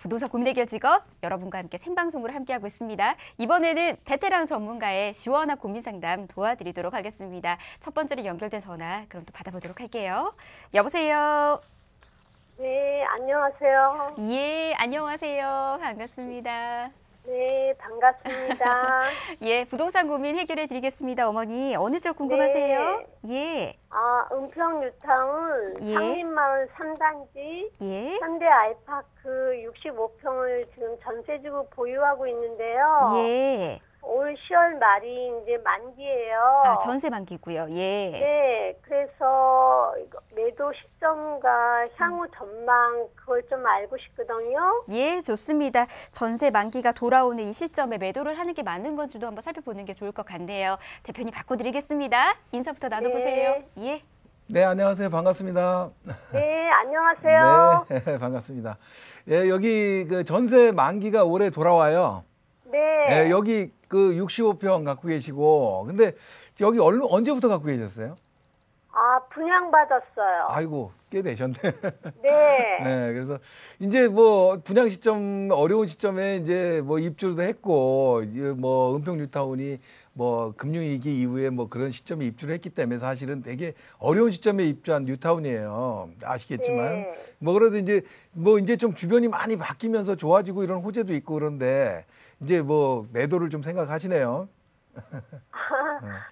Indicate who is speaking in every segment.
Speaker 1: 부동산 고민 해결 직업 여러분과 함께 생방송으로 함께하고 있습니다. 이번에는 베테랑 전문가의 시원한 고민 상담 도와드리도록 하겠습니다. 첫 번째로 연결된 전화 그럼 또 받아보도록 할게요. 여보세요.
Speaker 2: 네, 안녕하세요.
Speaker 1: 예, 안녕하세요. 반갑습니다.
Speaker 2: 네, 반갑습니다.
Speaker 1: 예, 부동산 고민 해결해 드리겠습니다. 어머니, 어느 쪽 궁금하세요?
Speaker 2: 네.
Speaker 1: 예.
Speaker 2: 은평 뉴타운
Speaker 1: 예.
Speaker 2: 상림마을 3단지
Speaker 1: 예.
Speaker 2: 현대 아이파크 65평을 지금 전세주고 보유하고 있는데요.
Speaker 1: 예.
Speaker 2: 올 10월 말이 이제 만기예요.
Speaker 1: 전세 만기고요. 예.
Speaker 2: 네, 그래서 매도 시점과 향후 전망 그걸 좀 알고 싶거든요.
Speaker 1: 예, 좋습니다. 전세 만기가 돌아오는 이 시점에 매도를 하는 게 맞는 건지도 한번 살펴보는 게 좋을 것 같네요. 대표님 바꿔드리겠습니다. 인사부터 나눠보세요.
Speaker 2: 네.
Speaker 1: 예.
Speaker 3: 네, 안녕하세요. 반갑습니다.
Speaker 2: 네, 안녕하세요.
Speaker 3: 네, 반갑습니다. 예, 여기 그 전세 만기가 올해 돌아와요.
Speaker 2: 네.
Speaker 3: 예, 여기 그 65평 갖고 계시고, 근데 여기 언제부터 갖고 계셨어요?
Speaker 2: 분양받았어요.
Speaker 3: 아이고, 꽤 되셨네.
Speaker 2: 네.
Speaker 3: 네, 그래서 이제 뭐 분양 시점 어려운 시점에 이제 뭐 입주도 했고, 뭐 은평 뉴타운이 뭐 금융위기 이후에 뭐 그런 시점에 입주를 했기 때문에 사실은 되게 어려운 시점에 입주한 뉴타운이에요. 아시겠지만.
Speaker 2: 네.
Speaker 3: 뭐 그래도 이제 좀 주변이 많이 바뀌면서 좋아지고 이런 호재도 있고 그런데 이제 뭐 매도를 좀 생각하시네요.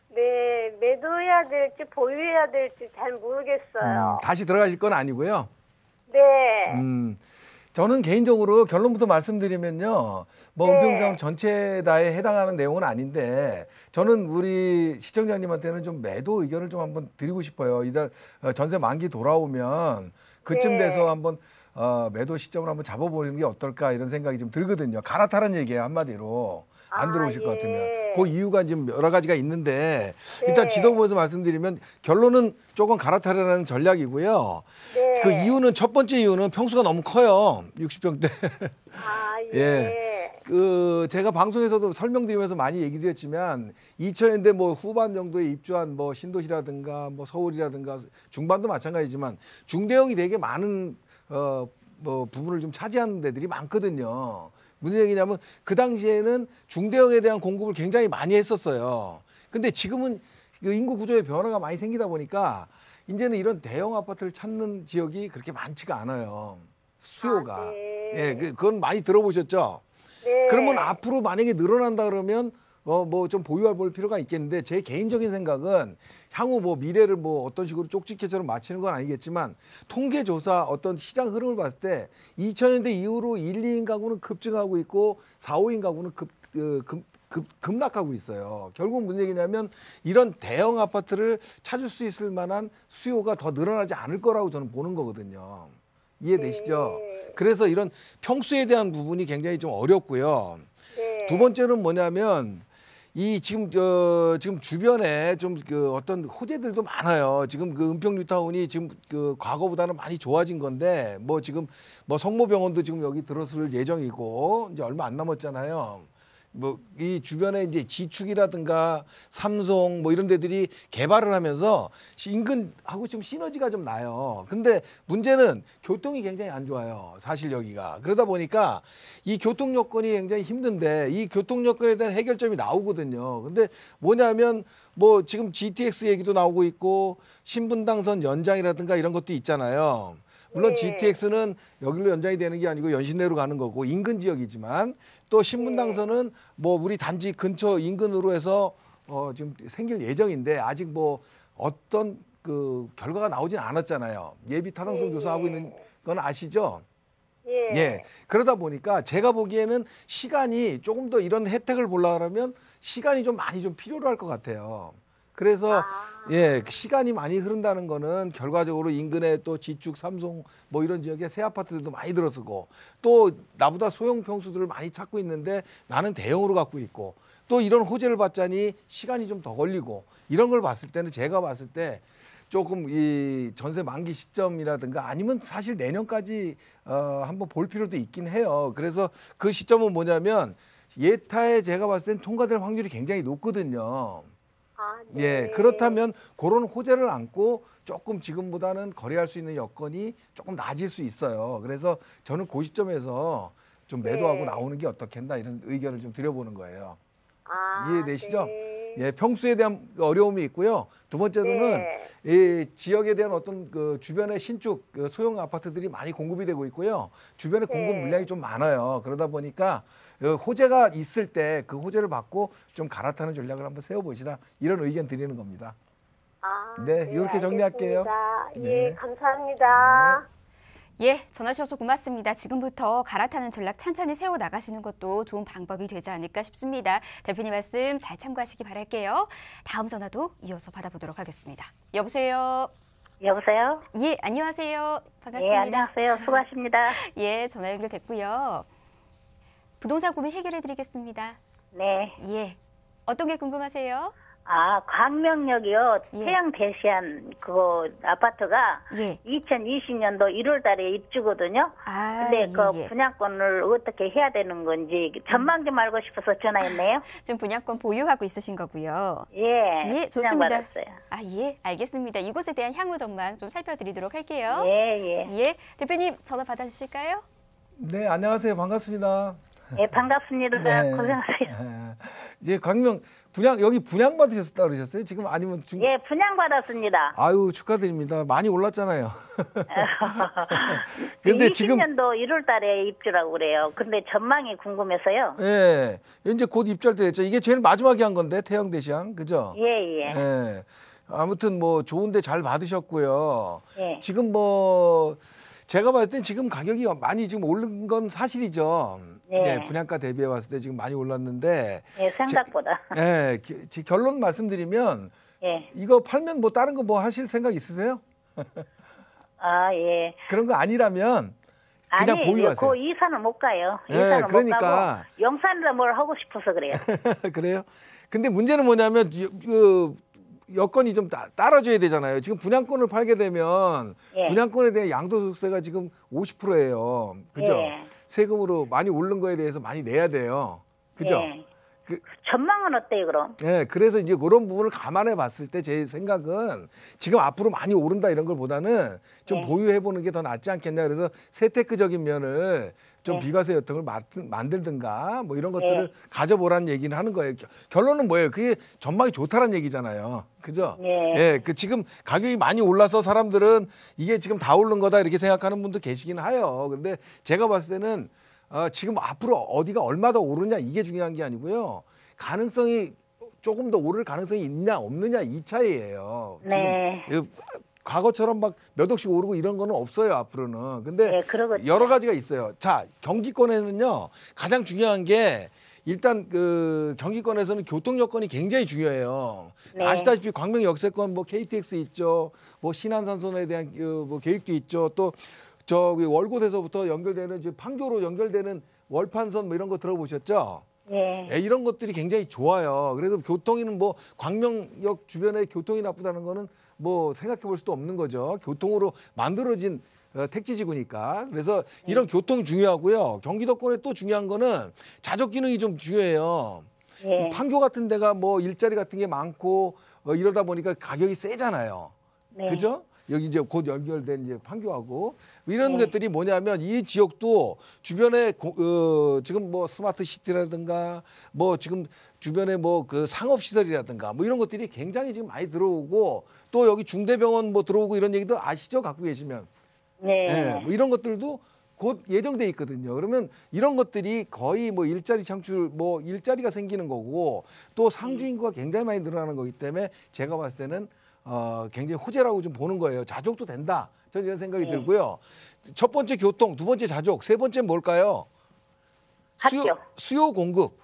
Speaker 2: 네, 매도해야 될지 보유해야 될지 잘 모르겠어요.
Speaker 3: 다시 들어가실 건 아니고요.
Speaker 2: 네.
Speaker 3: 저는 개인적으로 결론부터 말씀드리면요. 뭐
Speaker 2: 네.
Speaker 3: 은평뉴타운 전체 다에 해당하는 내용은 아닌데 저는 우리 시청자님한테는 좀 매도 의견을 좀 한번 드리고 싶어요. 이달 전세 만기 돌아오면 그쯤
Speaker 2: 네.
Speaker 3: 돼서 한번 매도 시점을 한번 잡아보는 게 어떨까 이런 생각이 좀 들거든요. 갈아타는 얘기예요, 한마디로. 안 들어오실 것 같으면. 그 이유가 지금 여러 가지가 있는데 일단
Speaker 2: 네.
Speaker 3: 지도부에서 말씀드리면 결론은 조금 갈아타려는 전략이고요.
Speaker 2: 네.
Speaker 3: 그 이유는 첫 번째 이유는 평수가 너무 커요. 60평대.
Speaker 2: 예.
Speaker 3: 예. 그 제가 방송에서도 설명드리면서 많이 얘기 드렸지만 2000년대 뭐 후반 정도에 입주한 뭐 신도시라든가 뭐 서울이라든가 중반도 마찬가지지만 중대형이 되게 많은 뭐 부분을 좀 차지하는 데들이 많거든요. 무슨 얘기냐면 그 당시에는 중대형에 대한 공급을 굉장히 많이 했었어요. 근데 지금은 그 인구 구조의 변화가 많이 생기다 보니까 이제는 이런 대형 아파트를 찾는 지역이 그렇게 많지가 않아요. 수요가.
Speaker 2: 네.
Speaker 3: 예, 그건 많이 들어보셨죠?
Speaker 2: 네.
Speaker 3: 그러면 앞으로 만약에 늘어난다 그러면 뭐 좀 보유해 볼 필요가 있겠는데 제 개인적인 생각은 향후 뭐 미래를 뭐 어떤 식으로 쪽집게처럼 맞추는 건 아니겠지만 통계조사 어떤 시장 흐름을 봤을 때 2000년대 이후로 1, 2인 가구는 급증하고 있고 4, 5인 가구는 급락하고 있어요. 결국 무슨 얘기냐면 이런 대형 아파트를 찾을 수 있을 만한 수요가 더 늘어나지 않을 거라고 저는 보는 거거든요. 이해되시죠?
Speaker 2: 네.
Speaker 3: 그래서 이런 평수에 대한 부분이 굉장히 좀 어렵고요.
Speaker 2: 네.
Speaker 3: 두 번째는 뭐냐면 지금 주변에 좀 그 어떤 호재들도 많아요. 지금 그 은평 뉴타운이 지금 그 과거보다는 많이 좋아진 건데 뭐 지금 뭐 성모병원도 지금 여기 들어설 예정이고 이제 얼마 안 남았잖아요. 뭐 이 주변에 이제 지축이라든가 삼성 뭐 이런 데들이 개발을 하면서 인근하고 좀 시너지가 좀 나요. 근데 문제는 교통이 굉장히 안 좋아요. 사실 여기가. 그러다 보니까 이 교통 여건이 굉장히 힘든데 이 교통 여건에 대한 해결점이 나오거든요. 근데 뭐냐면 뭐 지금 GTX 얘기도 나오고 있고 신분당선 연장이라든가 이런 것도 있잖아요. 물론
Speaker 2: 네.
Speaker 3: GTX는 여기로 연장이 되는 게 아니고 연신내로 가는 거고 인근 지역이지만 또 신분당선은 뭐 우리 단지 근처 인근으로 해서 지금 생길 예정인데 아직 뭐 어떤 그 결과가 나오진 않았잖아요. 예비 타당성 조사하고 있는 건 아시죠?
Speaker 2: 예.
Speaker 3: 예. 그러다 보니까 제가 보기에는 시간이 조금 더 이런 혜택을 보려고 하면 시간이 좀 많이 좀 필요로 할 것 같아요. 그래서 예, 시간이 많이 흐른다는 거는 결과적으로 인근에 또 지축, 삼성 뭐 이런 지역에 새 아파트들도 많이 들어서고 또 나보다 소형 평수들을 많이 찾고 있는데 나는 대형으로 갖고 있고 또 이런 호재를 받자니 시간이 좀 더 걸리고 이런 걸 봤을 때는 제가 봤을 때 조금 이 전세 만기 시점이라든가 아니면 사실 내년까지 한번 볼 필요도 있긴 해요. 그래서 그 시점은 뭐냐면 예타에 제가 봤을 땐 통과될 확률이 굉장히 높거든요.
Speaker 2: 아, 네.
Speaker 3: 예, 그렇다면 그런 호재를 안고 조금 지금보다는 거래할 수 있는 여건이 조금 나아질 수 있어요. 그래서 저는 그 시점에서 좀 매도하고
Speaker 2: 네.
Speaker 3: 나오는 게 어떻겠나 이런 의견을 좀 드려보는 거예요.
Speaker 2: 아,
Speaker 3: 이해되시죠?
Speaker 2: 네.
Speaker 3: 예, 평수에 대한 어려움이 있고요. 두 번째로는
Speaker 2: 네.
Speaker 3: 이 지역에 대한 어떤 그 주변의 신축 그 소형 아파트들이 많이 공급이 되고 있고요. 주변에 공급
Speaker 2: 네.
Speaker 3: 물량이 좀 많아요. 그러다 보니까 호재가 있을 때 그 호재를 받고 좀 갈아타는 전략을 한번 세워보시라 이런 의견 드리는 겁니다.
Speaker 2: 아,
Speaker 3: 네, 이렇게 정리할게요.
Speaker 2: 알겠습니다.
Speaker 3: 네.
Speaker 2: 예, 감사합니다.
Speaker 1: 예, 전화 주셔서 고맙습니다. 지금부터 갈아타는 전략 찬찬히 세워 나가시는 것도 좋은 방법이 되지 않을까 싶습니다. 대표님 말씀 잘 참고하시기 바랄게요. 다음 전화도 이어서 받아보도록 하겠습니다. 여보세요.
Speaker 4: 여보세요?
Speaker 1: 예, 안녕하세요.
Speaker 4: 예,
Speaker 1: 반갑습니다.
Speaker 4: 안녕하세요. 수고하십니다.
Speaker 1: 예, 전화 연결됐고요. 부동산 고민 해결해 드리겠습니다.
Speaker 4: 네.
Speaker 1: 예. 어떤 게 궁금하세요?
Speaker 4: 아, 광명역이요.
Speaker 1: 예.
Speaker 4: 태양 대시안 그거 아파트가
Speaker 1: 예.
Speaker 4: 2020년도 1월 달에 입주거든요.
Speaker 1: 아,
Speaker 4: 근데 그
Speaker 1: 예.
Speaker 4: 분양권을 어떻게 해야 되는 건지 전망 좀 알고 싶어서 전화했네요.
Speaker 1: 지금 분양권 보유하고 있으신 거고요.
Speaker 4: 예.
Speaker 1: 예, 좋습니다.
Speaker 4: 분양받았어요.
Speaker 1: 아, 예, 알겠습니다. 이곳에 대한 향후 전망 좀 살펴드리도록 할게요.
Speaker 4: 예, 예.
Speaker 1: 예, 대표님 전화 받아주실까요?
Speaker 3: 네, 안녕하세요. 반갑습니다.
Speaker 4: 예, 반갑습니다.
Speaker 3: 네.
Speaker 4: 고생하세요.
Speaker 3: 예. 이제 광명 여기 분양 받으셨다 그러셨어요? 지금 아니면
Speaker 4: 예, 분양받았습니다.
Speaker 3: 아유, 축하드립니다. 많이 올랐잖아요. 근데 지금
Speaker 4: 20년도 1월 달에 입주라고 그래요. 근데 전망이 궁금해서요.
Speaker 3: 예. 이제 곧 입주할 때 됐죠. 이게 제일 마지막에 한 건데 태양 대시양. 그죠?
Speaker 4: 예, 예.
Speaker 3: 예. 아무튼 뭐 좋은데 잘 받으셨고요.
Speaker 4: 예.
Speaker 3: 지금 뭐 제가 봤을 땐 지금 가격이 많이 지금 오른 건 사실이죠.
Speaker 4: 네.
Speaker 3: 예, 분양가 대비해 봤을 때 지금 많이 올랐는데
Speaker 4: 예, 생각보다.
Speaker 3: 예, 결론 말씀드리면
Speaker 4: 예.
Speaker 3: 이거 팔면 뭐 다른 거 뭐 하실 생각 있으세요?
Speaker 4: 아, 예.
Speaker 3: 그런 거 아니라면 그냥 보유하세요.
Speaker 4: 그 이사는 못 가요.
Speaker 3: 예,
Speaker 4: 이사는
Speaker 3: 그러니까.
Speaker 4: 못 가고 영산에다 뭘 하고 싶어서 그래요.
Speaker 3: 그래요? 근데 문제는 뭐냐면 그 여건이 좀 따라줘야 되잖아요. 지금 분양권을 팔게 되면
Speaker 4: 예.
Speaker 3: 분양권에 대한 양도소득세가 지금 50%예요. 그죠?
Speaker 4: 예.
Speaker 3: 세금으로 많이 오른 거에 대해서 많이 내야 돼요. 그죠?
Speaker 4: 예.
Speaker 3: 그,
Speaker 4: 전망은 어때요, 그럼?
Speaker 3: 예, 그래서 이제 그런 부분을 감안해 봤을 때 제 생각은 지금 앞으로 많이 오른다 이런 걸보다는 좀
Speaker 4: 네.
Speaker 3: 보유해 보는 게 더 낫지 않겠냐. 그래서 세테크적인 면을 좀
Speaker 4: 네.
Speaker 3: 비과세 혜택을 만들든가 뭐 이런 것들을 가져보라는 얘기는 하는 거예요. 결론은 뭐예요? 그게 전망이 좋다라는 얘기잖아요. 그죠?
Speaker 4: 네.
Speaker 3: 예, 그 지금 가격이 많이 올라서 사람들은 이게 지금 다 오른 거다 이렇게 생각하는 분도 계시긴 해요. 근데 제가 봤을 때는 지금 앞으로 어디가 얼마 더 오르냐 이게 중요한 게 아니고요. 가능성이 조금 더 오를 가능성이 있냐 없느냐 이 차이예요.
Speaker 4: 네.
Speaker 3: 지금 과거처럼 막 몇 억씩 오르고 이런 거는 없어요 앞으로는. 근데
Speaker 4: 네, 그러겠죠.
Speaker 3: 여러 가지가 있어요. 자, 경기권에는요 가장 중요한 게 일단 그 경기권에서는 교통 여건이 굉장히 중요해요.
Speaker 4: 네.
Speaker 3: 아시다시피 광명 역세권 뭐 KTX 있죠, 뭐 신안산선에 대한 뭐 계획도 있죠, 또 저기 월곶에서부터 연결되는 이제 판교로 연결되는 월판선 뭐 이런 거 들어보셨죠?
Speaker 4: 예.
Speaker 3: 예, 이런 것들이 굉장히 좋아요. 그래서 교통이는 뭐 광명역 주변에 교통이 나쁘다는 거는 뭐 생각해 볼 수도 없는 거죠. 교통으로 만들어진 택지지구니까. 그래서 이런 교통이 중요하고요. 경기도권에 또 중요한 거는 자족 기능이 좀 중요해요.
Speaker 4: 예.
Speaker 3: 판교 같은 데가 뭐 일자리 같은 게 많고 이러다 보니까 가격이 세잖아요.
Speaker 4: 네.
Speaker 3: 그죠? 여기 이제 곧 연결된 이제 판교하고 이런
Speaker 4: 네.
Speaker 3: 것들이 뭐냐면 이 지역도 주변에 지금 뭐 스마트 시티라든가 뭐 지금 주변에 뭐 그 상업 시설이라든가 뭐 이런 것들이 굉장히 지금 많이 들어오고 또 여기 중대병원 뭐 들어오고 이런 얘기도 아시죠? 갖고 계시면.
Speaker 4: 네.
Speaker 3: 예, 뭐 이런 것들도 곧 예정돼 있거든요. 그러면 이런 것들이 거의 뭐 일자리 창출, 뭐 일자리가 생기는 거고 또 상주 인구가 굉장히 많이 늘어나는 거기 때문에 제가 봤을 때는 굉장히 호재라고 좀 보는 거예요. 자족도 된다. 저는 이런 생각이 들고요. 첫 번째 교통, 두 번째 자족, 세 번째 뭘까요?
Speaker 4: 학교.
Speaker 3: 수요 공급.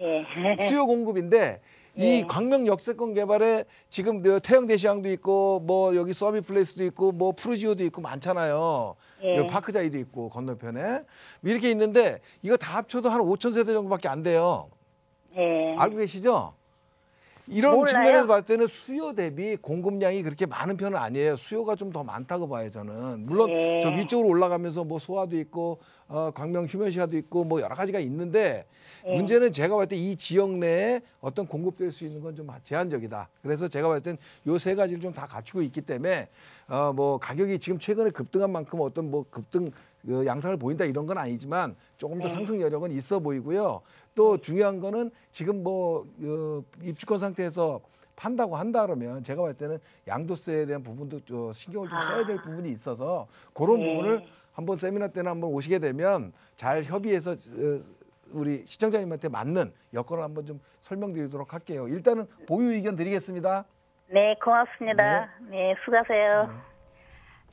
Speaker 4: 예.
Speaker 3: 수요 공급인데 이 광명 역세권 개발에 지금 태영대시장도 있고 뭐 여기 서비플레이스도 있고 뭐 푸르지오도 있고 많잖아요.
Speaker 4: 예.
Speaker 3: 여기 파크자이도 있고 건너편에 이렇게 있는데 이거 다 합쳐도 한 5천 세대 정도밖에 안 돼요.
Speaker 4: 예.
Speaker 3: 알고 계시죠? 이런
Speaker 4: 몰라요.
Speaker 3: 측면에서 봤을 때는 수요 대비 공급량이 그렇게 많은 편은 아니에요. 수요가 좀 더 많다고 봐요, 저는. 물론
Speaker 4: 예.
Speaker 3: 저 위쪽으로 올라가면서 뭐 소화도 있고 광명 휴면시가도 있고 뭐 여러 가지가 있는데 문제는 제가 봤을 때 이 지역 내에 어떤 공급될 수 있는 건 좀 제한적이다. 그래서 제가 봤을 땐 요 세 가지를 좀 다 갖추고 있기 때문에 뭐 가격이 지금 최근에 급등한 만큼 어떤 뭐 급등 양상을 보인다 이런 건 아니지만 조금 더 상승 여력은 있어 보이고요. 또 중요한 거는 지금 뭐 입주권 상태에서 판다고 한다 그러면 제가 봤을 때는 양도세에 대한 부분도 신경을 좀 써야 될 부분이 있어서 그런 부분을 한번 세미나 때나 한번 오시게 되면 잘 협의해서 우리 시청자님한테 맞는 여건을 한번 좀 설명드리도록 할게요. 일단은 보유 의견 드리겠습니다.
Speaker 4: 네, 고맙습니다. 네, 수고하세요.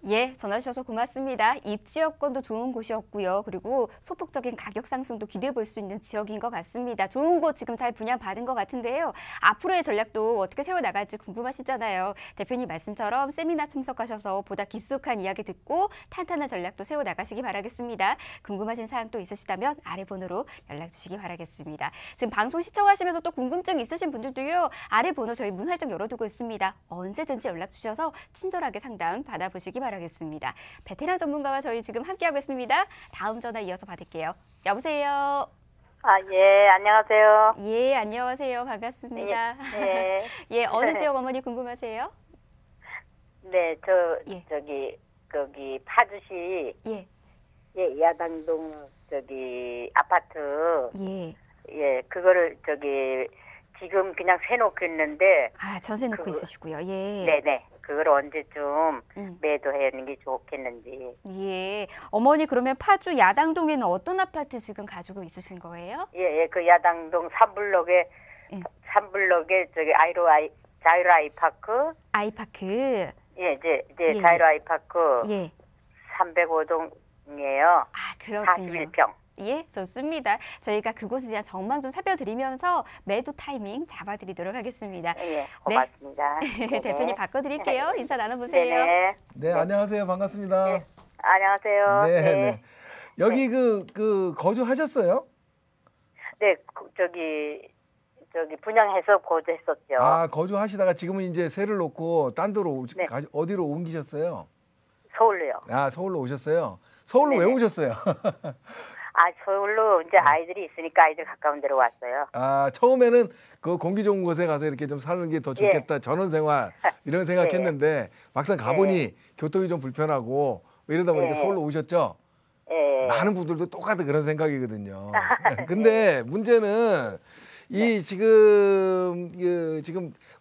Speaker 1: 예, 전화 주셔서 고맙습니다. 입지 여건도 좋은 곳이었고요. 그리고 소폭적인 가격 상승도 기대해 볼 수 있는 지역인 것 같습니다. 좋은 곳 지금 잘 분양받은 것 같은데요. 앞으로의 전략도 어떻게 세워나갈지 궁금하시잖아요. 대표님 말씀처럼 세미나 참석하셔서 보다 깊숙한 이야기 듣고 탄탄한 전략도 세워나가시기 바라겠습니다. 궁금하신 사항 또 있으시다면 아래 번호로 연락 주시기 바라겠습니다. 지금 방송 시청하시면서 또 궁금증 있으신 분들도요. 아래 번호 저희 문 활짝 열어두고 있습니다. 언제든지 연락 주셔서 친절하게 상담 받아보시기 바라겠습니다. 베테랑 전문가와 저희 지금 함께하고 있습니다. 다음 전화 이어서 받을게요. 여보세요.
Speaker 2: 예, 안녕하세요.
Speaker 1: 예, 안녕하세요. 반갑습니다.
Speaker 2: 네.
Speaker 1: 예, 어느 지역 어머니 궁금하세요?
Speaker 2: 네,
Speaker 1: 예.
Speaker 2: 거기 파주시
Speaker 1: 예,
Speaker 2: 야당동 아파트
Speaker 1: 예.
Speaker 2: 그거를 지금 그냥 세놓고 있는데
Speaker 1: 아, 전세 놓고 있으시고요. 예.
Speaker 2: 네네. 그걸 언제쯤 매도하는 게 좋겠는지.
Speaker 1: 예. 어머니 그러면 파주 야당동에는 어떤 아파트 지금 가지고 있으신 거예요?
Speaker 2: 예, 그 야당동 3블록에
Speaker 1: 예.
Speaker 2: 3블록에 자유로 아이파크.
Speaker 1: 아이파크.
Speaker 2: 예, 이제
Speaker 1: 예.
Speaker 2: 자유로 아이파크
Speaker 1: 예.
Speaker 2: 305동이에요.
Speaker 1: 아, 그렇군요.
Speaker 2: 41평.
Speaker 1: 예, 좋습니다. 저희가 그곳에 대한 전망 좀 살펴드리면서 매도 타이밍 잡아드리도록 하겠습니다.
Speaker 2: 예, 고맙습니다.
Speaker 1: 네. 대표님 바꿔드릴게요. 인사 나눠보세요.
Speaker 2: 네네.
Speaker 3: 네, 안녕하세요. 반갑습니다.
Speaker 2: 네. 안녕하세요.
Speaker 3: 네, 네. 여기 그 거주하셨어요?
Speaker 2: 네, 분양해서 거주했었죠.
Speaker 3: 아, 거주하시다가 지금은 이제 세를 놓고 딴 데로
Speaker 2: 네.
Speaker 3: 어디로 옮기셨어요?
Speaker 2: 서울로요.
Speaker 3: 아, 서울로 오셨어요. 서울로 왜 오셨어요?
Speaker 2: 서울로 이제 아이들이 있으니까 아이들 가까운 데로 왔어요.
Speaker 3: 아, 처음에는 그 공기 좋은 곳에 가서 이렇게 좀 사는 게 더 좋겠다. 전원 생활 이런 생각했는데 막상 가보니 교통이 좀 불편하고 이러다 보니까 서울로 오셨죠?
Speaker 2: 예.
Speaker 3: 많은 분들도 똑같은 그런 생각이거든요. 근데 문제는 이 지금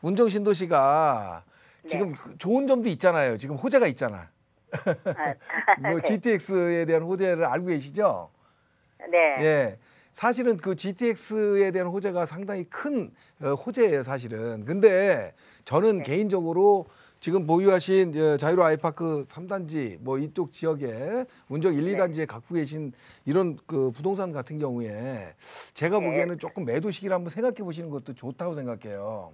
Speaker 3: 운정 신도시가 지금 좋은 점도 있잖아요. 지금 호재가 있잖아. 뭐 GTX에 대한 호재를 알고 계시죠?
Speaker 2: 네.
Speaker 3: 예. 사실은 그 GTX에 대한 호재가 상당히 큰 호재예요, 사실은. 근데 저는 개인적으로 지금 보유하신 자유로 아이파크 3단지 뭐 이쪽 지역에 운정 1, 2단지에 갖고 계신 이런 그 부동산 같은 경우에 제가 보기에는 조금 매도 시기를 한번 생각해 보시는 것도 좋다고 생각해요.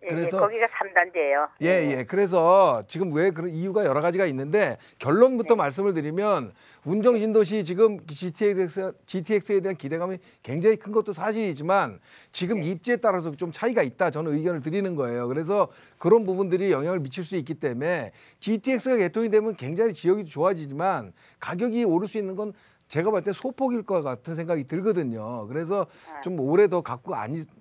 Speaker 3: 그래서
Speaker 2: 거기가 3단지예요.
Speaker 3: 예. 그래서 지금 왜 그런 이유가 여러 가지가 있는데 결론부터 말씀을 드리면 운정 신도시 지금 GTX에 대한 기대감이 굉장히 큰 것도 사실이지만 지금 입지에 따라서 좀 차이가 있다. 저는 의견을 드리는 거예요. 그래서 그런 부분들이 영향을 미칠 수 있기 때문에 GTX가 개통이 되면 굉장히 지역이 좋아지지만 가격이 오를 수 있는 건 제가 봤을 때 소폭일 것 같은 생각이 들거든요. 그래서 좀 오래 더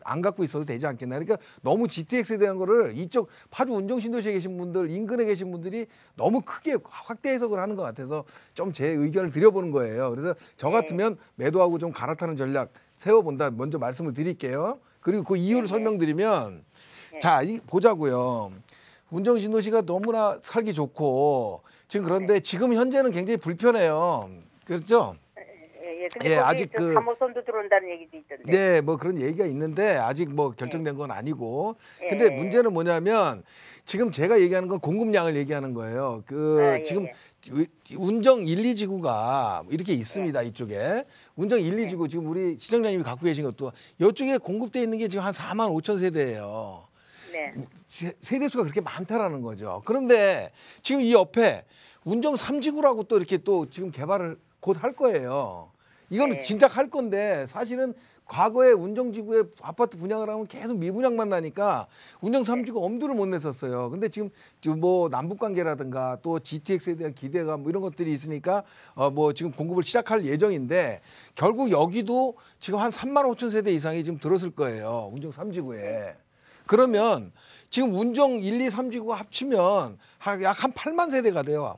Speaker 3: 안 갖고 있어도 되지 않겠나. 그러니까 너무 GTX에 대한 거를 이쪽 파주 운정 신도시에 계신 분들, 인근에 계신 분들이 너무 크게 확대 해석을 하는 것 같아서 좀 제 의견을 드려보는 거예요. 그래서 저 같으면 매도하고 좀 갈아타는 전략 세워본다. 먼저 말씀을 드릴게요. 그리고 그 이유를 설명드리면 자, 보자고요. 운정 신도시가 너무나 살기 좋고 지금 그런데 지금 현재는 굉장히 불편해요. 그렇죠?
Speaker 2: 근데
Speaker 3: 아직 그
Speaker 2: 3호선도 들어온다는 얘기도 있던데.
Speaker 3: 네, 뭐 그런 얘기가 있는데 아직 뭐 결정된 건 아니고. 근데 문제는 뭐냐면 지금 제가 얘기하는 건 공급량을 얘기하는 거예요. 지금 운정 1, 2지구가 이렇게 있습니다. 이쪽에 운정 1, 2지구 지금 우리 시청자님이 갖고 계신 것도 이쪽에 공급돼 있는 게 지금 한 4만 5천 세대예요.
Speaker 2: 네.
Speaker 3: 세대수가 그렇게 많다라는 거죠. 그런데 지금 이 옆에 운정 3지구라고 또 이렇게 또 지금 개발을 곧 할 거예요. 이건
Speaker 2: 네.
Speaker 3: 진짜 할 건데 사실은 과거에 운정지구에 아파트 분양을 하면 계속 미분양만 나니까 운정 3지구가 엄두를 못 냈었어요. 근데 지금 뭐 남북 관계라든가 또 GTX에 대한 기대감 뭐 이런 것들이 있으니까 뭐 지금 공급을 시작할 예정인데 결국 여기도 지금 한 3만 5천 세대 이상이 지금 들었을 거예요. 운정 3지구에. 그러면 지금 운정 1, 2, 3지구가 합치면 약 한 8만 세대가 돼요.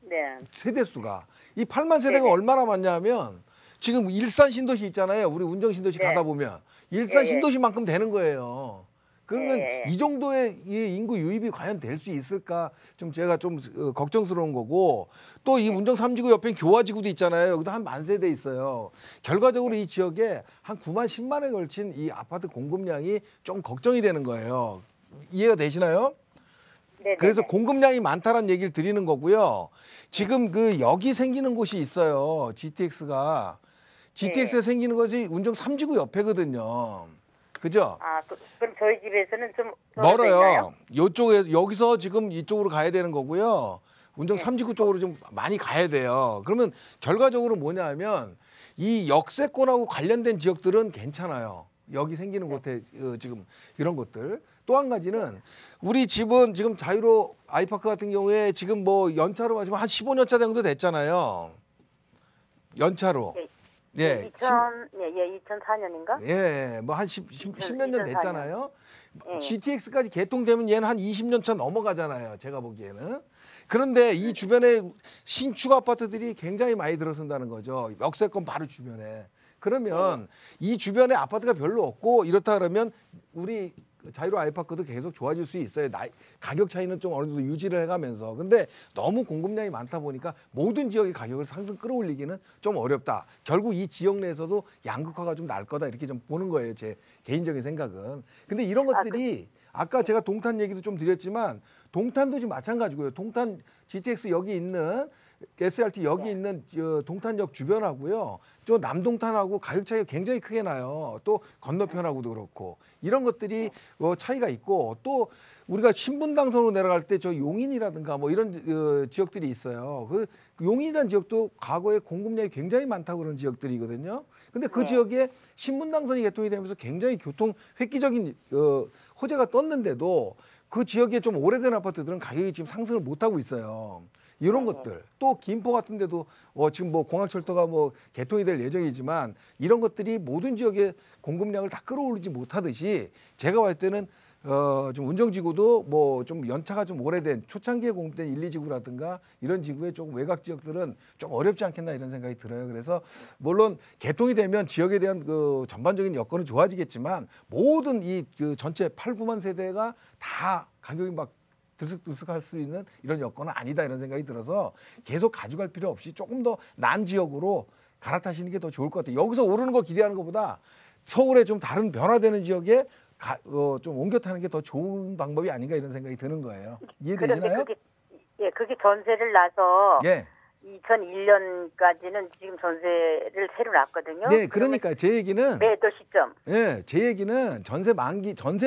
Speaker 2: 네.
Speaker 3: 세대 수가. 이 8만 세대가
Speaker 2: 네네.
Speaker 3: 얼마나 많냐면 지금 일산 신도시 있잖아요. 우리 운정 신도시
Speaker 2: 네.
Speaker 3: 가다 보면 일산
Speaker 2: 예, 예.
Speaker 3: 신도시만큼 되는 거예요. 그러면
Speaker 2: 예, 예.
Speaker 3: 이 정도의 이 인구 유입이 과연 될 수 있을까 좀 제가 좀 걱정스러운 거고 또 이 운정 3지구 옆에 교화지구도 있잖아요. 여기도 한 10,000세대 있어요. 결과적으로 이 지역에 한 9만 10만에 걸친 이 아파트 공급량이 좀 걱정이 되는 거예요. 이해가 되시나요?
Speaker 2: 네.
Speaker 3: 그래서 공급량이 많다라는 얘기를 드리는 거고요. 지금 그 여기 생기는 곳이 있어요. GTX가. GTX에 생기는 것이 운정 3지구 옆에거든요. 그죠?
Speaker 2: 아, 그럼 저희 집에서는 좀 떨어져 있나요?
Speaker 3: 멀어요. 요쪽에 여기서 지금 이쪽으로 가야 되는 거고요. 운정 3지구 쪽으로 좀 많이 가야 돼요. 그러면 결과적으로 뭐냐면 이 역세권하고 관련된 지역들은 괜찮아요. 여기 생기는 곳에 지금 이런 것들. 또 한 가지는 우리 집은 지금 자유로 아이파크 같은 경우에 지금 뭐 연차로 마시면 한 15년차 정도 됐잖아요. 연차로. 예.
Speaker 2: 2004년인가?
Speaker 3: 예, 뭐 한 10몇 년
Speaker 2: 2004년.
Speaker 3: 됐잖아요.
Speaker 2: 예.
Speaker 3: GTX까지 개통되면 얘는 한 20년 차 넘어가잖아요. 제가 보기에는. 그런데 이 주변에 신축 아파트들이 굉장히 많이 들어선다는 거죠. 역세권 바로 주변에. 그러면 이 주변에 아파트가 별로 없고 이렇다 그러면 우리 자유로 아이파크도 계속 좋아질 수 있어요. 가격 차이는 좀 어느 정도 유지를 해가면서. 근데 너무 공급량이 많다 보니까 모든 지역의 가격을 상승 끌어올리기는 좀 어렵다. 결국 이 지역 내에서도 양극화가 좀 날 거다 이렇게 좀 보는 거예요. 제 개인적인 생각은. 근데 이런 것들이 아까 제가 동탄 얘기도 좀 드렸지만 동탄도 지금 마찬가지고요. 동탄 GTX 여기 있는 SRT 여기 있는 동탄역 주변하고요. 저 남동탄하고 가격 차이가 굉장히 크게 나요. 또 건너편하고도 그렇고 이런 것들이 차이가 있고 또 우리가 신분당선으로 내려갈 때 저 용인이라든가 뭐 이런 지역들이 있어요. 그 용인이라는 지역도 과거에 공급량이 굉장히 많다고 그런 지역들이거든요. 근데 그 지역에 신분당선이 개통이 되면서 굉장히 교통 획기적인 호재가 떴는데도 그 지역에 좀 오래된 아파트들은 가격이 지금 상승을 못 하고 있어요. 이런 것들 또 김포 같은 데도 지금 뭐 공항철도가 뭐 개통이 될 예정이지만 이런 것들이 모든 지역의 공급량을 다 끌어올리지 못하듯이 제가 봤을 때는 좀 운정지구도 뭐 좀 연차가 좀 오래된 초창기에 공급된 1, 2지구라든가 이런 지구의 조금 외곽 지역들은 좀 어렵지 않겠나 이런 생각이 들어요. 그래서 물론 개통이 되면 지역에 대한 그 전반적인 여건은 좋아지겠지만 모든 이 그 전체 8, 9만 세대가 다 가격이 막 들썩들썩할 수 있는 이런 여건은 아니다 이런 생각이 들어서 계속 가져갈 필요 없이 조금 더 난 지역으로 갈아타시는 게 더 좋을 것 같아요. 여기서 오르는 거 기대하는 것보다 서울의 좀 다른 변화되는 지역에 좀 옮겨 타는 게 더 좋은 방법이 아닌가 이런 생각이 드는 거예요. 이해되시나요?
Speaker 2: 그게 전세를 놔서
Speaker 3: 예.
Speaker 2: 2001년까지는 지금 전세를 새로 놨거든요.
Speaker 3: 네, 그러니까 제 얘기는
Speaker 2: 매도 시점.
Speaker 3: 예, 제 얘기는 전세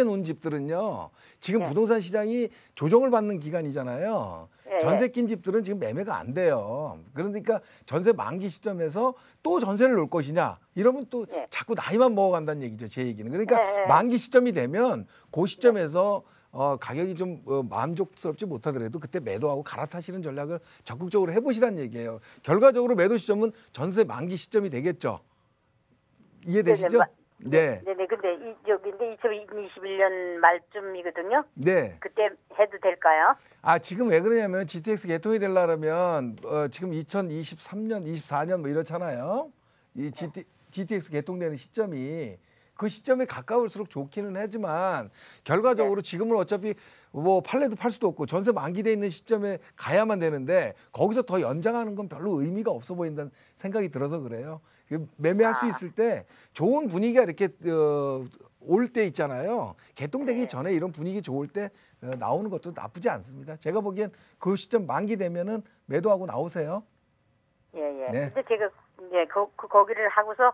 Speaker 3: 놓은 집들은요. 지금 부동산 시장이 조정을 받는 기간이잖아요. 전세 낀 집들은 지금 매매가 안 돼요. 그러니까 전세 만기 시점에서 또 전세를 놓을 것이냐 이러면 또 자꾸 나이만 먹어간다는 얘기죠. 제 얘기는. 그러니까 만기 시점이 되면 그 시점에서 가격이 좀 만족스럽지 못하더라도 그때 매도하고 갈아타시는 전략을 적극적으로 해보시라는 얘기예요. 결과적으로 매도 시점은 전세 만기 시점이 되겠죠. 이해되시죠? 네.
Speaker 2: 네네. 근데 여기인데 2021년 말쯤이거든요.
Speaker 3: 네.
Speaker 2: 그때 해도 될까요?
Speaker 3: 지금 왜 그러냐면 GTX 개통이 되려면 지금 2023년, 24년 뭐 이렇잖아요. 이 GTX 개통되는 시점이 그 시점에 가까울수록 좋기는 하지만 결과적으로 지금은 어차피 뭐 팔래도 팔 수도 없고 전세 만기돼 있는 시점에 가야만 되는데 거기서 더 연장하는 건 별로 의미가 없어 보인다는 생각이 들어서 그래요. 매매할 수 있을 때 좋은 분위기가 이렇게 올 때 있잖아요. 개통되기 전에 이런 분위기 좋을 때 나오는 것도 나쁘지 않습니다. 제가 보기엔 그 시점 만기되면은 매도하고 나오세요.
Speaker 2: 예.
Speaker 3: 네.
Speaker 2: 근데 제가 거기를 하고서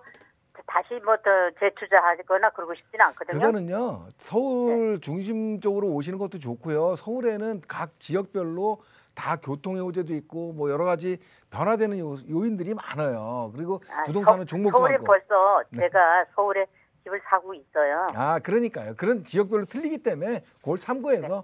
Speaker 2: 다시 뭐 더 재투자하거나 그러고 싶지는 않거든요.
Speaker 3: 그거는요. 서울 중심 쪽으로 오시는 것도 좋고요. 서울에는 각 지역별로 다 교통의 호재도 있고 뭐 여러 가지 변화되는 요인들이 많아요. 그리고
Speaker 2: 아,
Speaker 3: 부동산은 종목도
Speaker 2: 서울에
Speaker 3: 많고.
Speaker 2: 벌써 제가 서울에 집을 사고 있어요.
Speaker 3: 아, 그러니까요. 그런 지역별로 틀리기 때문에 그걸 참고해서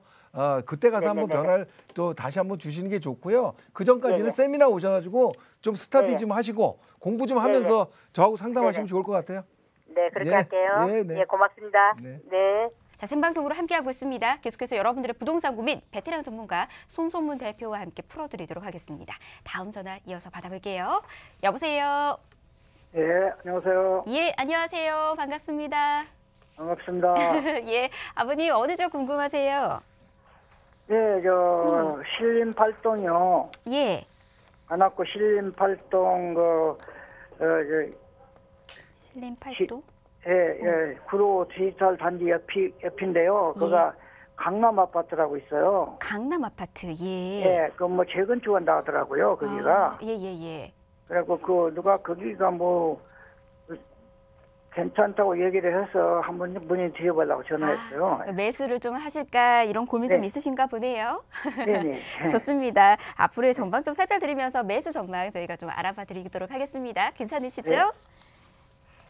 Speaker 3: 그때 가서 한번
Speaker 2: 네네네.
Speaker 3: 변화를 또 다시 한번 주시는 게 좋고요. 그 전까지는
Speaker 2: 네네.
Speaker 3: 세미나 오셔가지고 좀 스터디
Speaker 2: 네네.
Speaker 3: 좀 하시고 공부 좀 하면서 저하고 상담하시면
Speaker 2: 네네.
Speaker 3: 좋을 것 같아요.
Speaker 2: 네, 그렇게
Speaker 3: 네,
Speaker 2: 할게요.
Speaker 3: 네, 네.
Speaker 2: 예, 고맙습니다.
Speaker 3: 네.
Speaker 2: 네.
Speaker 1: 자, 생방송으로 함께하고 있습니다. 계속해서 여러분들의 부동산 고민 베테랑 전문가 송소문 대표와 함께 풀어드리도록 하겠습니다. 다음 전화 이어서 받아볼게요. 여보세요.
Speaker 5: 예, 안녕하세요.
Speaker 1: 예, 안녕하세요. 반갑습니다.
Speaker 5: 반갑습니다.
Speaker 1: 예, 아버님 어느 쪽 궁금하세요?
Speaker 5: 예, 신림팔동이요.
Speaker 1: 예,
Speaker 5: 안압구 신림팔동,
Speaker 1: 신림팔도.
Speaker 5: 예, 구로 디지털 단지 옆인데요. 거가 강남 아파트라고 있어요.
Speaker 1: 강남 아파트. 예.
Speaker 5: 예, 뭐 재건축한다 하더라고요, 거기가.
Speaker 1: 예, 예, 예.
Speaker 5: 그래갖고 누가 거기가 괜찮다고 얘기를 해서 한번 문의 드려보려고 전화했어요.
Speaker 1: 매수를 좀 하실까 이런 고민 좀
Speaker 5: 네.
Speaker 1: 있으신가 보네요.
Speaker 5: 네네.
Speaker 1: 좋습니다. 앞으로의 전방 좀 살펴드리면서 매수 전망 저희가 좀 알아봐 드리도록 하겠습니다. 괜찮으시죠?
Speaker 5: 네.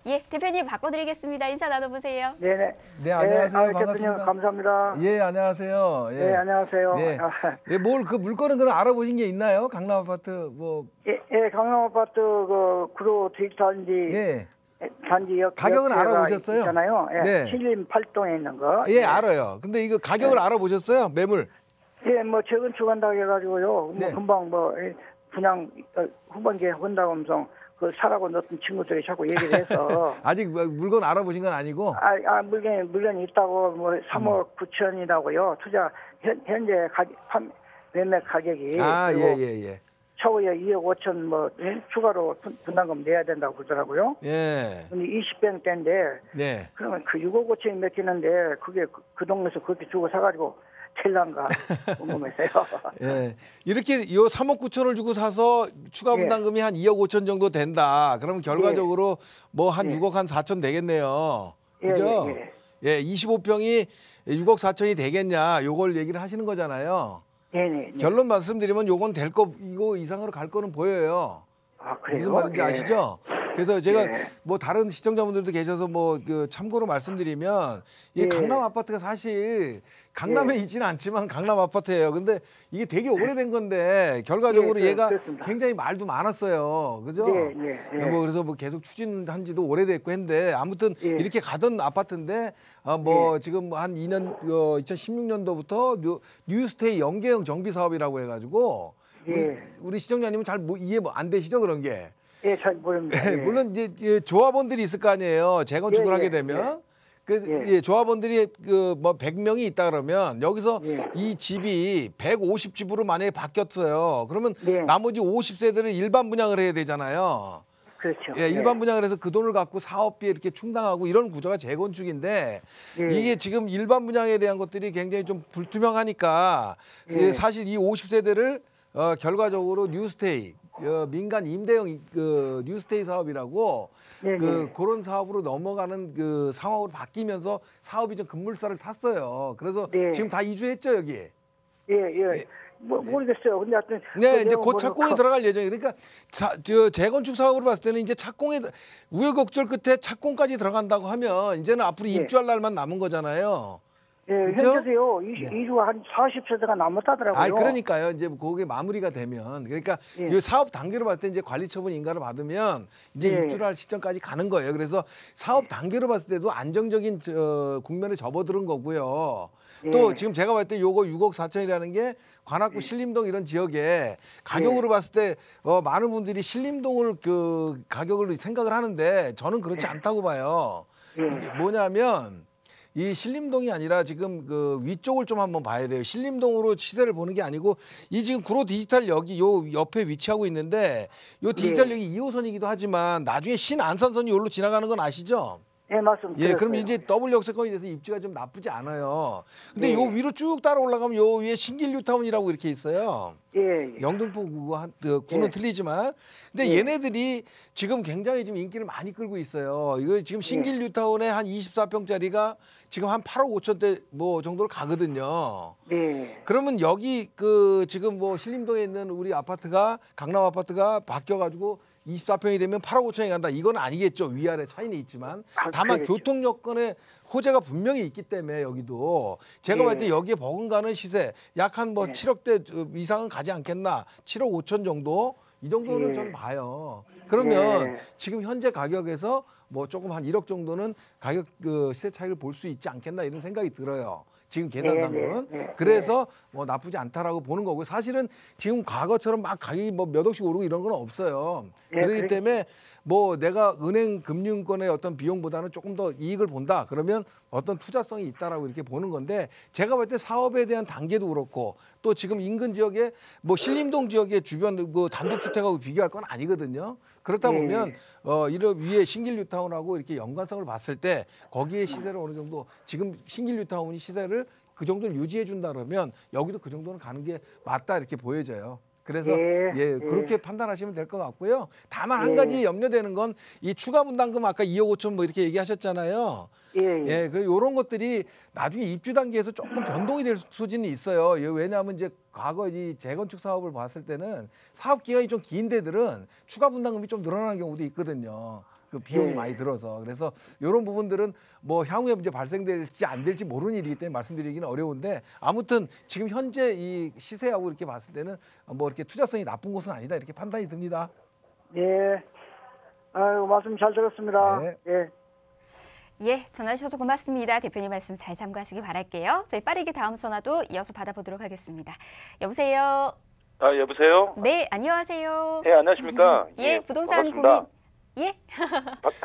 Speaker 1: 예, 대표님 바꿔드리겠습니다. 인사 나눠보세요.
Speaker 5: 네네.
Speaker 3: 네, 안녕하세요.
Speaker 5: 대표님
Speaker 3: 반갑습니다.
Speaker 5: 감사합니다.
Speaker 3: 예, 안녕하세요. 예.
Speaker 5: 네, 안녕하세요.
Speaker 3: 예. 예, 뭘 그 물건은 그럼 알아보신 게 있나요? 강남 아파트 뭐
Speaker 5: 예, 강남 아파트 구로 디지털 단지 역
Speaker 3: 가격은
Speaker 5: 역세가
Speaker 3: 알아보셨어요?
Speaker 5: 있잖아요. 예,
Speaker 3: 네.
Speaker 5: 신림팔동에 있는 거.
Speaker 3: 예, 알아요. 근데 이거 가격을 알아보셨어요? 매물.
Speaker 5: 예, 뭐 재건축한다고 해가지고요.
Speaker 3: 네.
Speaker 5: 뭐 금방 그냥 후반기에 한다고 하면서 그 사라고 넣었던 친구들이 자꾸 얘기를 해서
Speaker 3: 아직 물건 알아보신 건 아니고.
Speaker 5: 물건이 있다고 뭐 3억 9천이라고요. 투자 현재 매매 가격이
Speaker 3: 아,
Speaker 5: 그리고
Speaker 3: 예.
Speaker 5: 차후에 2억 5천 추가로 분담금 내야 된다고 그러더라고요.
Speaker 3: 예.
Speaker 5: 근데 20평 대인데
Speaker 3: 네.
Speaker 5: 그러면 그 6억 5천이 맥히는데 그게 그 동네에서 그렇게 주고 사가지고 될란가 궁금해서요.
Speaker 3: 예. 이렇게 요 3억 9천을 주고 사서 추가 분담금이 한 2억 5천 정도 된다. 그러면 결과적으로 뭐 한 6억 한 4천 되겠네요. 그죠? 예, 25평이 6억 4천이 되겠냐. 요걸 얘기를 하시는 거잖아요.
Speaker 5: 네네.
Speaker 3: 결론 말씀드리면 요건 될 거 이거 이상으로 갈 거는 보여요.
Speaker 5: 아, 그래요?
Speaker 3: 무슨 말인지
Speaker 5: 예.
Speaker 3: 아시죠? 그래서 제가
Speaker 5: 예.
Speaker 3: 뭐 다른 시청자분들도 계셔서 뭐 그 참고로 말씀드리면 이
Speaker 5: 예.
Speaker 3: 강남 아파트가 사실 강남에 있지는 않지만 강남 아파트예요. 근데 이게 되게 오래된 건데 결과적으로
Speaker 5: 예,
Speaker 3: 얘가
Speaker 5: 그렇습니다.
Speaker 3: 굉장히 말도 많았어요. 그죠?
Speaker 5: 예.
Speaker 3: 뭐 그래서 뭐 계속 추진한 지도 오래됐고 했는데 아무튼
Speaker 5: 예.
Speaker 3: 이렇게 가던 아파트인데 지금 한 2년 2016년도부터 뉴스테이 연계형 정비 사업이라고 해가지고 우리 시청자님은 잘 이해 안 되시죠 그런 게?
Speaker 5: 예, 잘 모릅니다. 예.
Speaker 3: 물론 이제 조합원들이 있을 거 아니에요. 재건축을
Speaker 5: 예,
Speaker 3: 하게
Speaker 5: 예,
Speaker 3: 되면.
Speaker 5: 예.
Speaker 3: 조합원들이 그 뭐 100명이 있다 그러면 여기서
Speaker 5: 예.
Speaker 3: 이 집이 150집으로 만약에 바뀌었어요. 그러면
Speaker 5: 네.
Speaker 3: 나머지 50세대를 일반 분양을 해야 되잖아요.
Speaker 5: 그렇죠.
Speaker 3: 예, 일반 분양을 해서 그 돈을 갖고 사업비에 이렇게 충당하고 이런 구조가 재건축인데
Speaker 5: 예.
Speaker 3: 이게 지금 일반 분양에 대한 것들이 굉장히 좀 불투명하니까
Speaker 5: 예.
Speaker 3: 사실 이 50세대를 결과적으로 뉴스테이 민간 임대형 그 뉴스테이 사업이라고
Speaker 5: 네네.
Speaker 3: 그런 사업으로 넘어가는 그 상황으로 바뀌면서 사업이 좀 급물살을 탔어요. 그래서
Speaker 5: 네.
Speaker 3: 지금 다 이주했죠 여기.
Speaker 5: 예. 모르겠어요. 근데 하여튼
Speaker 3: 네, 이제 곧 착공에 들어갈 예정이에요. 그러니까 재건축 사업으로 봤을 때는 이제 착공에 우여곡절 끝에 착공까지 들어간다고 하면 이제는 앞으로
Speaker 5: 예.
Speaker 3: 입주할 날만 남은 거잖아요.
Speaker 5: 예,
Speaker 3: 그렇죠?
Speaker 5: 현재도요. 이주가 한 40세대가 남았다더라고요.
Speaker 3: 아, 그러니까요. 이제 그게 마무리가 되면 그러니까
Speaker 5: 예.
Speaker 3: 이 사업 단계로 봤을 때 이제 관리처분 인가를 받으면 이제
Speaker 5: 예.
Speaker 3: 입주를 할 시점까지 가는 거예요. 그래서 사업 단계로 봤을 때도 안정적인 국면에 접어드는 거고요. 또
Speaker 5: 예.
Speaker 3: 지금 제가 봤을 때 요거 6억 4천이라는 게 관악구 신림동 이런 지역에 가격으로 봤을 때 많은 분들이 신림동을 그 가격을 생각을 하는데 저는 그렇지 않다고 봐요.
Speaker 5: 예.
Speaker 3: 이게 뭐냐면 이 신림동이 아니라 지금 그 위쪽을 좀 한번 봐야 돼요. 신림동으로 시세를 보는 게 아니고 이 지금 구로 디지털역이 요 옆에 위치하고 있는데 요 디지털역이 2호선이기도 하지만 나중에 신안산선이 여기로 지나가는 건 아시죠?
Speaker 5: 예, 말씀
Speaker 3: 예,
Speaker 5: 드렸어요.
Speaker 3: 그럼 이제 더블 역세권이 돼서 입지가 좀 나쁘지 않아요. 근데
Speaker 5: 예.
Speaker 3: 요 위로 쭉 따라 올라가면 요 위에 신길 뉴타운이라고 이렇게 있어요.
Speaker 5: 예, 예.
Speaker 3: 영등포 구는
Speaker 5: 예.
Speaker 3: 틀리지만, 근데
Speaker 5: 예.
Speaker 3: 얘네들이 지금 굉장히 지금 인기를 많이 끌고 있어요. 이거 지금 신길 뉴타운에 한 24평짜리가 지금 한 8억 5천대 뭐 정도로 가거든요.
Speaker 5: 네.
Speaker 3: 그러면 여기 지금 뭐 신림동에 있는 우리 아파트가 강남 아파트가 바뀌어가지고 24평이 되면 8억 5천이 간다. 이건 아니겠죠. 위아래 차이는 있지만. 다만
Speaker 5: 그렇겠죠.
Speaker 3: 교통 여건에 호재가 분명히 있기 때문에 여기도 제가
Speaker 5: 예.
Speaker 3: 봤을 때 여기에 버금가는 시세 약 한 뭐 7억대 이상은 가지 않겠나. 7억 5천 정도 이 정도는
Speaker 5: 예.
Speaker 3: 저는 봐요. 그러면
Speaker 5: 예.
Speaker 3: 지금 현재 가격에서 뭐 조금 한 1억 정도는 가격 시세 차이를 볼 수 있지 않겠나 이런 생각이 들어요. 지금 계산상으로는.
Speaker 5: 네, 네, 네.
Speaker 3: 그래서 뭐 나쁘지 않다라고 보는 거고 사실은 지금 과거처럼 막 가격이 뭐 몇 억씩 오르고 이런 건 없어요.
Speaker 5: 네,
Speaker 3: 그렇기
Speaker 5: 그래.
Speaker 3: 때문에 뭐 내가 은행 금융권의 어떤 비용보다는 조금 더 이익을 본다. 그러면 어떤 투자성이 있다라고 이렇게 보는 건데 제가 볼 때 사업에 대한 단계도 그렇고 또 지금 인근 지역에 뭐 신림동 지역의 주변 그 단독주택하고 비교할 건 아니거든요. 그렇다 보면 이런 위에 신길 뉴타운하고 이렇게 연관성을 봤을 때 거기에 시세를 어느 정도 지금 신길 뉴타운이 시세를 그 정도를 유지해 준다 그러면 여기도 그 정도는 가는 게 맞다 이렇게 보여져요. 그래서
Speaker 5: 예,
Speaker 3: 그렇게 판단하시면 될 것 같고요. 다만 한 가지 염려되는 건 이 추가 분담금 아까 2억 5천 뭐 이렇게 얘기하셨잖아요.
Speaker 5: 예.
Speaker 3: 그 이런 것들이 나중에 입주 단계에서 조금 변동이 될 소지는 있어요. 왜냐하면 이제 과거 이 재건축 사업을 봤을 때는 사업 기간이 좀 긴 데들은 추가 분담금이 좀 늘어나는 경우도 있거든요. 그 비용이 많이 들어서 그래서 이런 부분들은 뭐 향후에 문제 발생될지 안 될지 모르는 일이기 때문에 말씀드리기는 어려운데 아무튼 지금 현재 이 시세하고 이렇게 봤을 때는 뭐 이렇게 투자성이 나쁜 곳은 아니다 이렇게 판단이 듭니다.
Speaker 5: 예. 아유, 말씀 잘 들었습니다.
Speaker 3: 네.
Speaker 5: 예.
Speaker 1: 예, 전화 주셔서 고맙습니다. 대표님 말씀 잘 참고하시기 바랄게요. 저희 빠르게 다음 전화도 이어서 받아보도록 하겠습니다. 여보세요.
Speaker 6: 아, 여보세요?
Speaker 1: 네, 안녕하세요.
Speaker 6: 예, 안녕하십니까?
Speaker 1: 예, 부동산
Speaker 6: 반갑습니다.
Speaker 1: 고민. 예?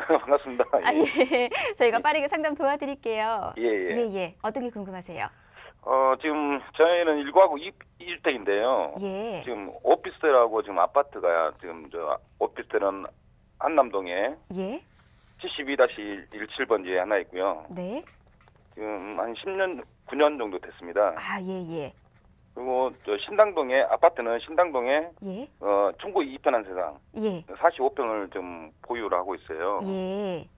Speaker 6: 반갑습니다.
Speaker 1: 아, 예. 저희가 빠르게 상담 도와드릴게요.
Speaker 6: 예.
Speaker 1: 예. 어떤 게 궁금하세요?
Speaker 6: 지금 저희는 1가구 1주택인데요.
Speaker 1: 예.
Speaker 6: 지금 오피스텔하고 지금 아파트가 지금 저 오피스텔은 한남동에
Speaker 1: 예.
Speaker 6: 72-17번지에 하나 있고요.
Speaker 1: 네.
Speaker 6: 지금 한 10년, 9년 정도 됐습니다.
Speaker 1: 아, 예.
Speaker 6: 그리고 저 신당동에 아파트는 신당동에
Speaker 1: 예.
Speaker 6: 충북 2편 한 세상
Speaker 1: 예.
Speaker 6: 45평을 좀 보유를 하고 있어요.
Speaker 1: 예.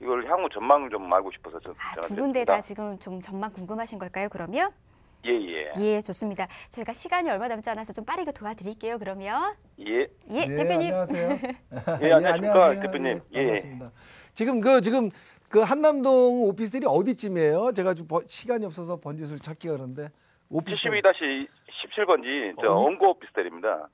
Speaker 6: 이걸 향후 전망을 좀 알고 싶어서
Speaker 1: 아, 두 군데 다 지금 좀 전망 궁금하신 걸까요, 그러면?
Speaker 6: 예.
Speaker 1: 예, 좋습니다. 저희가 시간이 얼마 남지 않아서 좀 빠르게 도와드릴게요, 그러면.
Speaker 6: 예.
Speaker 1: 예,
Speaker 3: 네,
Speaker 1: 대표님.
Speaker 3: 안녕하세요.
Speaker 6: 예, 안녕하십니까, 대표님. 예.
Speaker 3: 반갑습니다. 지금 그 한남동 오피스텔이 어디쯤이에요? 제가 좀 시간이 없어서 번지수를 찾기가 그런데.
Speaker 6: 72-17번지 저 원고 오피스텔입니다.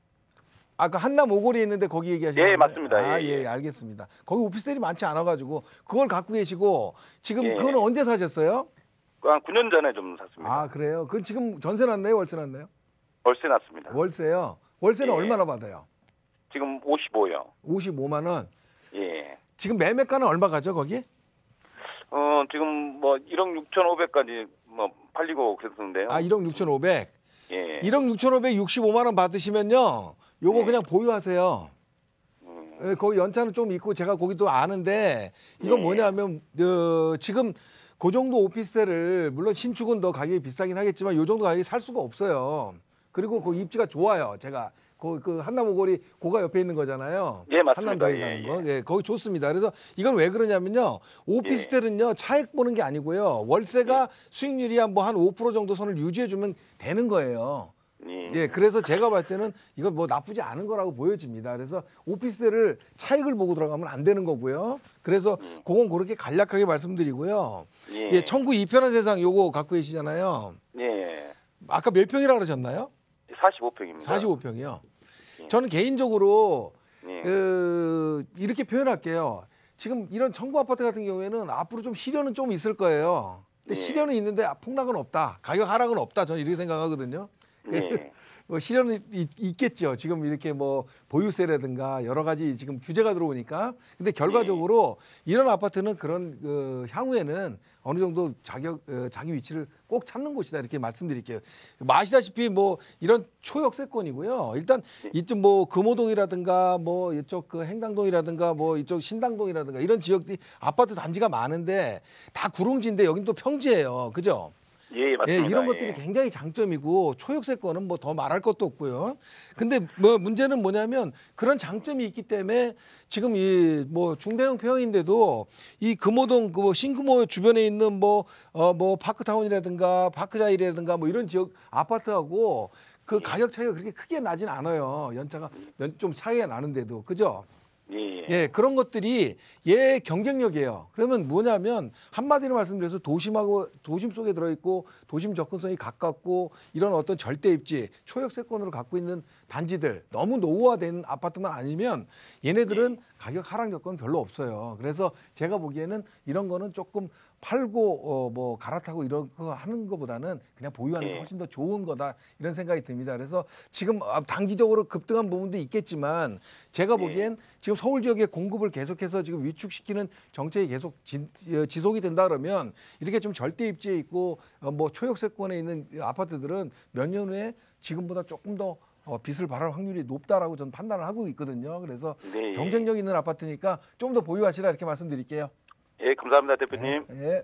Speaker 3: 아, 그 한남 오거리에 있는데 거기 얘기하시는
Speaker 6: 예,
Speaker 3: 거예요?
Speaker 6: 맞습니다.
Speaker 3: 아,
Speaker 6: 예.
Speaker 3: 알겠습니다. 거기 오피스텔이 많지 않아가지고 그걸 갖고 계시고 지금
Speaker 6: 예.
Speaker 3: 그거는 언제 사셨어요?
Speaker 6: 한 9년 전에 좀 샀습니다.
Speaker 3: 아, 그래요? 그 지금 전세 났나요? 월세 났나요?
Speaker 6: 월세 났습니다.
Speaker 3: 월세요. 월세는
Speaker 6: 예.
Speaker 3: 얼마나 받아요?
Speaker 6: 지금 55요.
Speaker 3: 55만 원.
Speaker 6: 예.
Speaker 3: 지금 매매가는 얼마 가죠, 거기?
Speaker 6: 지금 뭐 1억 6,500까지 뭐 팔리고 그랬었는데요.
Speaker 3: 아, 1억 6,500.
Speaker 6: 예.
Speaker 3: 1억 6,500 65만 원 받으시면요. 요거 그냥 보유하세요. 예, 거기 연차는 좀 있고 제가 거기도 아는데 이건 뭐냐면 지금 그 정도 오피스텔을 물론 신축은 더 가격이 비싸긴 하겠지만 요 정도 가격에 살 수가 없어요. 그리고 그 입지가 좋아요. 제가 그 한남 오거리 고가 옆에 있는 거잖아요.
Speaker 6: 예, 맞습니다.
Speaker 3: 한남동에 가는 거. 예, 거기 좋습니다. 그래서 이건 왜 그러냐면요. 오피스텔은요. 차익 보는 게 아니고요. 월세가 수익률이 한 5% 정도 선을 유지해 주면 되는 거예요. 예, 그래서 제가 봤을 때는 이건 뭐 나쁘지 않은 거라고 보여집니다. 그래서 오피스텔을 차익을 보고 들어가면 안 되는 거고요. 그래서 그건 그렇게 간략하게 말씀드리고요. 예, 청구 2편한 세상 요거 갖고 계시잖아요.
Speaker 6: 예.
Speaker 3: 아까 몇 평이라고 그러셨나요?
Speaker 6: 45평입니다.
Speaker 3: 45평이요. 저는 개인적으로
Speaker 6: 예.
Speaker 3: 이렇게 표현할게요. 지금 이런 청구 아파트 같은 경우에는 앞으로 좀 시련은 좀 있을 거예요. 근데 시련은 있는데 폭락은 없다. 가격 하락은 없다. 저는 이렇게 생각하거든요.
Speaker 6: 예.
Speaker 3: 실현이 있겠죠. 지금 이렇게 뭐 보유세라든가 여러 가지 지금 규제가 들어오니까. 근데 결과적으로 이런 아파트는 그런 향후에는 어느 정도 자기 위치를 꼭 찾는 곳이다 이렇게 말씀드릴게요. 아시다시피 뭐 이런 초역세권이고요. 일단 이쪽 뭐 금호동이라든가 뭐 이쪽 그 행당동이라든가 뭐 이쪽 신당동이라든가 이런 지역들이 아파트 단지가 많은데 다 구릉지인데 여긴 또 평지예요. 그죠?
Speaker 6: 예, 맞습니다.
Speaker 3: 예, 이런 것들이 굉장히 장점이고 초역세권은 뭐 더 말할 것도 없고요. 근데 뭐 문제는 뭐냐면 그런 장점이 있기 때문에 지금 이 뭐 중대형 평형인데도 이 금호동 그 신금호 주변에 있는 뭐 파크타운이라든가 파크자이라든가 뭐 이런 지역 아파트하고 그 가격 차이가 그렇게 크게 나진 않아요. 연차가 좀 차이가 나는데도 그죠? 예, 그런 것들이 얘 경쟁력이에요. 그러면 뭐냐면 한마디로 말씀드려서 도심 속에 들어있고 도심 접근성이 가깝고 이런 어떤 절대 입지 초역세권으로 갖고 있는 단지들 너무 노후화된 아파트만 아니면 얘네들은 가격 하락 여건 별로 없어요. 그래서 제가 보기에는 이런 거는 조금 팔고 뭐 갈아타고 이런 거 하는 것보다는 그냥 보유하는 게 훨씬 더 좋은 거다 이런 생각이 듭니다. 그래서 지금 단기적으로 급등한 부분도 있겠지만 제가 보기엔 지금 서울 지역의 공급을 계속해서 지금 위축시키는 정책이 계속 지속이 된다 그러면 이렇게 좀 절대 입지에 있고 뭐 초역세권에 있는 아파트들은 몇 년 후에 지금보다 조금 더 빚을 발할 확률이 높다라고 저는 판단을 하고 있거든요. 그래서 경쟁력 있는 아파트니까 좀 더 보유하시라 이렇게 말씀드릴게요.
Speaker 6: 예, 감사합니다, 대표님.
Speaker 3: 예.